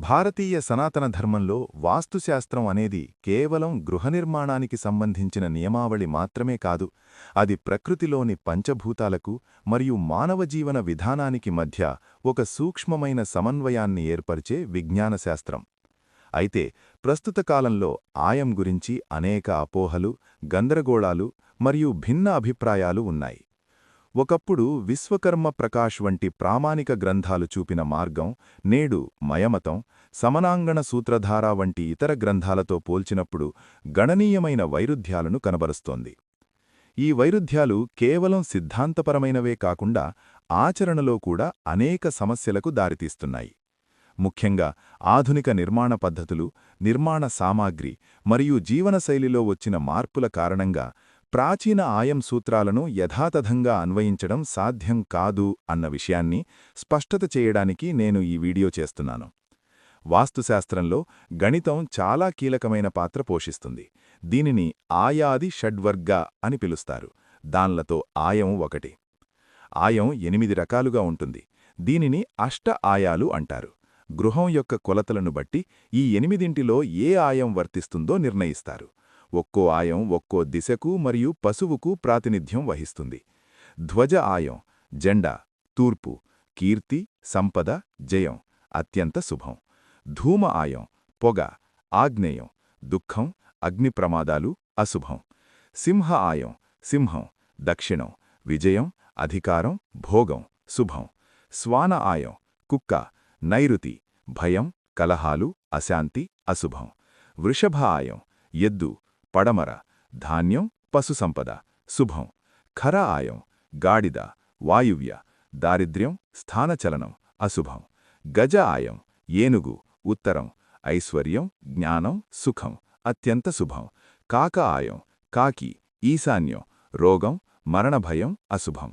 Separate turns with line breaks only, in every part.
భారతీయ సనాతన ధర్మంలో వాస్తుశాస్త్రం అనేది కేవలం గృహనిర్మాణానికి సంబంధించిన నియమావళి మాత్రమే కాదు, అది ప్రకృతిలోని పంచభూతాలకు మరియు మానవ జీవన విధానానికి మధ్య ఒక సూక్ష్మమైన సమన్వయాన్ని ఏర్పరిచే విజ్ఞానశాస్త్రం. అయితే ప్రస్తుత కాలంలో ఆయం గురించి అనేక అపోహలు, గందరగోళాలు మరియు భిన్న అభిప్రాయాలు ఉన్నాయి. ఒకప్పుడు విశ్వకర్మ ప్రకాష్ వంటి ప్రామాణిక గ్రంథాలు చూపిన మార్గం నేడు మయమతం, సమనాంగణ సూత్రధార వంటి ఇతర గ్రంథాలతో పోల్చినప్పుడు గణనీయమైన వైరుధ్యాలను కనబరుస్తోంది. ఈ వైరుధ్యాలు కేవలం సిద్ధాంతపరమైనవే కాకుండా ఆచరణలో కూడా అనేక సమస్యలకు దారితీస్తున్నాయి. ముఖ్యంగా ఆధునిక నిర్మాణ పద్ధతులు, నిర్మాణ సామాగ్రి మరియు జీవనశైలిలో వచ్చిన మార్పుల కారణంగా ప్రాచీన ఆయం సూత్రాలను యథాతథంగా అన్వయించడం సాధ్యం కాదు అన్న విషయాన్ని స్పష్టత చేయడానికి నేను ఈ వీడియో చేస్తున్నాను. వాస్తుశాస్త్రంలో గణితం చాలా కీలకమైన పాత్ర పోషిస్తుంది. దీనిని ఆయాది షడ్వర్గ అని పిలుస్తారు. దాన్లతో ఆయం ఒకటి. ఆయం 8 రకాలుగా ఉంటుంది. దీనిని అష్ట ఆయాలు అంటారు. గృహం యొక్క కొలతలను బట్టి ఈ 8 ఏ ఆయం వర్తిస్తుందో నిర్ణయిస్తారు. ఒక్కో ఆయం ఒక్కో దిశకు మరియు పశువుకు ప్రాతినిధ్యం వహిస్తుంది. ధ్వజ ఆయం జెండా, తూర్పు, కీర్తి, సంపద, జయం, అత్యంత శుభం. ధూమ ఆయం పొగ, ఆగ్నేయం, దుఃఖం, అగ్ని ప్రమాదాలు, అశుభం. సింహ ఆయం సింహం, దక్షిణం, విజయం, అధికారం, భోగం, శుభం. శ్వాన ఆయం కుక్క, నైరుతి, భయం, కలహాలు, అశాంతి, అశుభం. వృషభ ఆయం ఎద్దు, పడమర, ధాన్యం, పశుసంపద, శుభం. ఖర ఆయం గాడిద, వాయువ్య, దారిద్ర్యం, స్థానచలనం, అశుభం. గజ ఆయం ఏనుగు, ఉత్తరం, ఐశ్వర్యం, జ్ఞానం, సుఖం, అత్యంత శుభం. కాక ఆయం కాకి, ఈశాన్యం, రోగం, మరణభయం, అశుభం.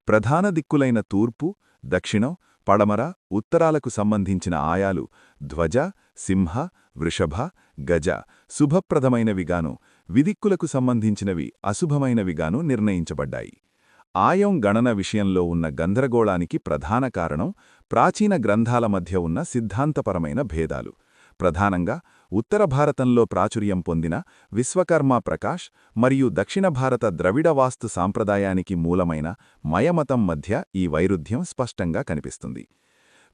ప్రధాన దిక్కులైన తూర్పు, దక్షిణం, పడమర, ఉత్తరాలకు సంబంధించిన ఆయాలు ధ్వజ, సింహ, వృషభ, గజ శుభప్రదమైనవిగాను, విదిక్కులకు సంబంధించినవి అశుభమైనవిగాను నిర్ణయించబడ్డాయి. ఆయం గణన విషయంలో ఉన్న గందరగోళానికి ప్రధాన కారణం ప్రాచీన గ్రంథాల మధ్య ఉన్న సిద్ధాంతపరమైన భేదాలు. ప్రధానంగా ఉత్తర భారతంలో ప్రాచుర్యం పొందిన విశ్వకర్మ ప్రకాష్ మరియు దక్షిణ భారత ద్రవిడ వాస్తు సాంప్రదాయానికి మూలమైన మయమతం మధ్య ఈ వైరుధ్యం స్పష్టంగా కనిపిస్తుంది.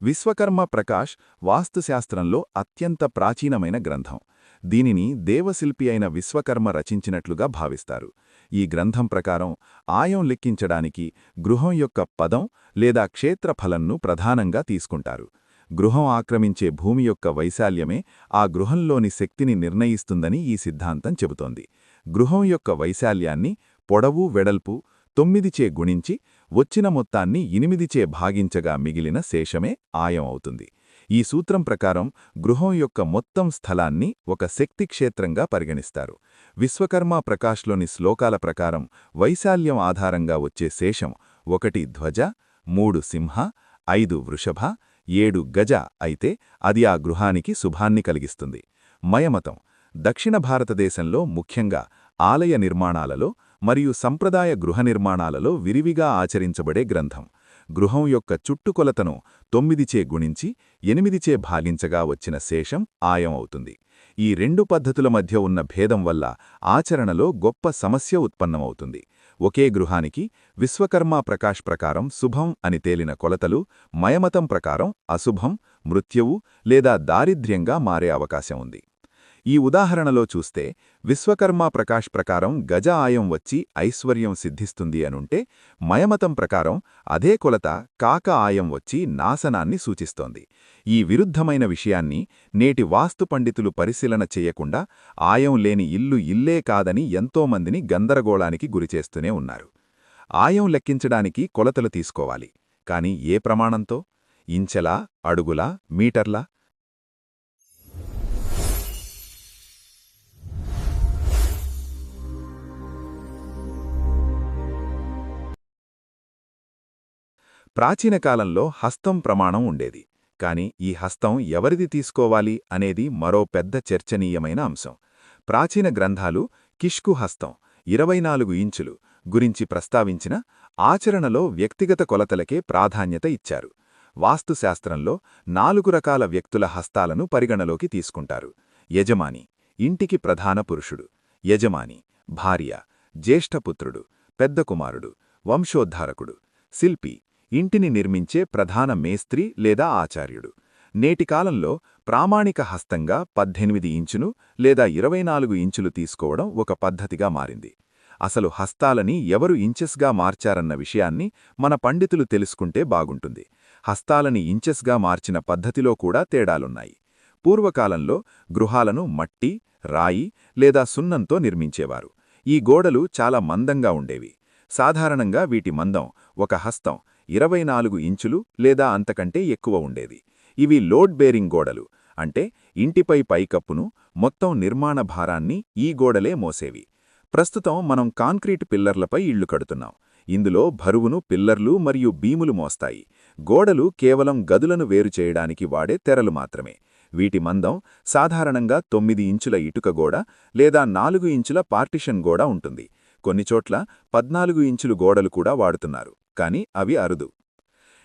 విశ్వకర్మ ప్రకాష్ వాస్తుశాస్త్రంలో అత్యంత ప్రాచీనమైన గ్రంథం. దీనిని దేవశిల్పి అయిన విశ్వకర్మ రచించినట్లుగా భావిస్తారు. ఈ గ్రంథం ప్రకారం ఆయం లెక్కించడానికి గృహం యొక్క పదం లేదా క్షేత్రఫలంను ప్రధానంగా తీసుకుంటారు. గృహం ఆక్రమించే భూమి యొక్క వైశాల్యమే ఆ గృహంలోని శక్తిని నిర్ణయిస్తుందని ఈ సిద్ధాంతం చెబుతోంది. గృహం యొక్క వైశాల్యాన్ని పొడవు, వెడల్పు 9చే గుణించి వచ్చిన మొత్తాన్ని 8చే భాగించగా మిగిలిన శేషమే ఆయం అవుతుంది. ఈ సూత్రం ప్రకారం గృహం యొక్క మొత్తం స్థలాన్ని ఒక శక్తి క్షేత్రంగా పరిగణిస్తారు. విశ్వకర్మ ప్రకాష్లోని శ్లోకాల ప్రకారం వైశాల్యం ఆధారంగా వచ్చే శేషం 1 ధ్వజ, 3 సింహ, 5 వృషభ, 7 గజ అయితే అది ఆ గృహానికి శుభాన్ని కలిగిస్తుంది. మయమతం దక్షిణ భారతదేశంలో ముఖ్యంగా ఆలయ నిర్మాణాలలో మరియు సంప్రదాయ గృహ నిర్మాణాలలో విరివిగా ఆచరించబడే గ్రంథం. గృహం యొక్క చుట్టుకొలతను 9చే గుణించి 8చే భాగించగా వచ్చిన శేషం ఆయం అవుతుంది. ఈ రెండు పద్ధతుల మధ్య ఉన్న భేదం వల్ల ఆచరణలో గొప్ప సమస్య ఉత్పన్నమవుతుంది. ఒకే గృహానికి విశ్వకర్మ ప్రకాష్ ప్రకారం శుభం అని తేలిన కొలతలు మయమతం ప్రకారం అశుభం, మృత్యువు లేదా దారిద్ర్యంగా మారే అవకాశం ఉంది. ఈ ఉదాహరణలో చూస్తే విశ్వకర్మ ప్రకాష్ ప్రకారం గజ ఆయం వచ్చి ఐశ్వర్యం సిద్ధిస్తుంది అనుంటే, మయమతం ప్రకారం అదే కొలత కాక ఆయం వచ్చి నాశనాన్ని సూచిస్తోంది. ఈ విరుద్ధమైన విషయాన్ని నేటి వాస్తు పండితులు పరిశీలన చేయకుండా ఆయం లేని ఇల్లు ఇల్లే కాదని ఎంతోమందిని గందరగోళానికి గురిచేస్తూనే ఉన్నారు. ఆయం లెక్కించడానికి కొలతలు తీసుకోవాలి. కాని ఏ ప్రమాణంతో? ఇంచెలా, అడుగులా, మీటర్లా? ప్రాచీన కాలంలో హస్తం ప్రమాణం ఉండేది. కాని ఈ హస్తం ఎవరిది తీసుకోవాలి అనేది మరో పెద్ద చర్చనీయమైన అంశం. ప్రాచీన గ్రంథాలు కిష్కు హస్తం 24 ఇంచులు గురించి ప్రస్తావించిన ఆచరణలో వ్యక్తిగత కొలతలకే ప్రాధాన్యత ఇచ్చారు. వాస్తుశాస్త్రంలో 4 రకాల వ్యక్తుల హస్తాలను పరిగణలోకి తీసుకుంటారు. యజమాని, ఇంటికి ప్రధాన పురుషుడు. యజమాని, భార్య, జ్యేష్ఠపుత్రుడు, పెద్ద కుమారుడు, వంశోద్ధారకుడు. శిల్పి, ఇంటిని నిర్మించే ప్రధాన మేస్త్రి లేదా ఆచార్యుడు. నేటి కాలంలో ప్రామాణిక హస్తంగా 18 ఇంచులు లేదా 24 ఇంచులు తీసుకోవడం ఒక పద్ధతిగా మారింది. అసలు హస్తాలని ఎవరు ఇంచెస్గా మార్చారన్న విషయాన్ని మన పండితులు తెలుసుకుంటే బాగుంటుంది. హస్తాలని ఇంచెస్గా మార్చిన పద్ధతిలో కూడా తేడాలున్నాయి. పూర్వకాలంలో గృహాలను మట్టి, రాయి లేదా సున్నంతో నిర్మించేవారు. ఈ గోడలు చాలా మందంగా ఉండేవి. సాధారణంగా వీటి మందం ఒక హస్తం 24 ఇంచులు లేదా అంతకంటే ఎక్కువ ఉండేది. ఇవి లోడ్ బేరింగ్ గోడలు, అంటే ఇంటిపై పైకప్పును, మొత్తం నిర్మాణ భారాన్ని ఈ గోడలే మోసేవి. ప్రస్తుతం మనం కాంక్రీట్ పిల్లర్లపై ఇళ్లు కడుతున్నాం. ఇందులో బరువును పిల్లర్లు మరియు బీములు మోస్తాయి. గోడలు కేవలం గదులను వేరు చేయడానికి వాడే తెరలు మాత్రమే. వీటి మందం సాధారణంగా 9 ఇంచుల ఇటుక గోడ లేదా 4 ఇంచుల పార్టిషన్ గోడ ఉంటుంది. కొన్నిచోట్ల 14 ఇంచులు గోడలు కూడా వాడుతున్నారు, కానీ అవి అరుదు.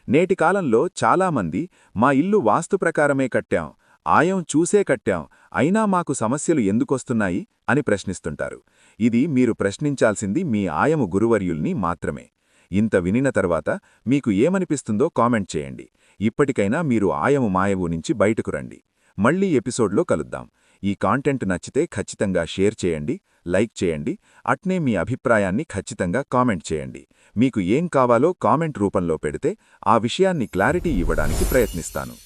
నేటి కాలంలో చాలామంది మా ఇల్లు వాస్తు ప్రకారమే కట్టాం, ఆయం చూసే కట్టాం, అయినా మాకు సమస్యలు ఎందుకొస్తున్నాయి అని ప్రశ్నిస్తుంటారు. ఇది మీరు ప్రశ్నించాల్సింది మీ ఆయము గురువర్యుల్ని మాత్రమే. ఇంత వినిన తర్వాత మీకు ఏమనిపిస్తుందో కామెంట్ చేయండి. ఇప్పటికైనా మీరు ఆయము మాయవు నుంచి బయటకు రండి. మళ్ళీ ఎపిసోడ్లో కలుద్దాం. ఈ కాంటెంట్ నచ్చితే ఖచ్చితంగా షేర్ చేయండి, లైక్ చేయండి. అట్నే మీ అభిప్రాయాన్ని ఖచ్చితంగా కామెంట్ చేయండి. మీకు ఏం కావాలో కామెంట్ రూపంలో పెడితే ఆ విషయాన్ని క్లారిటీ ఇవ్వడానికి ప్రయత్నిస్తాను.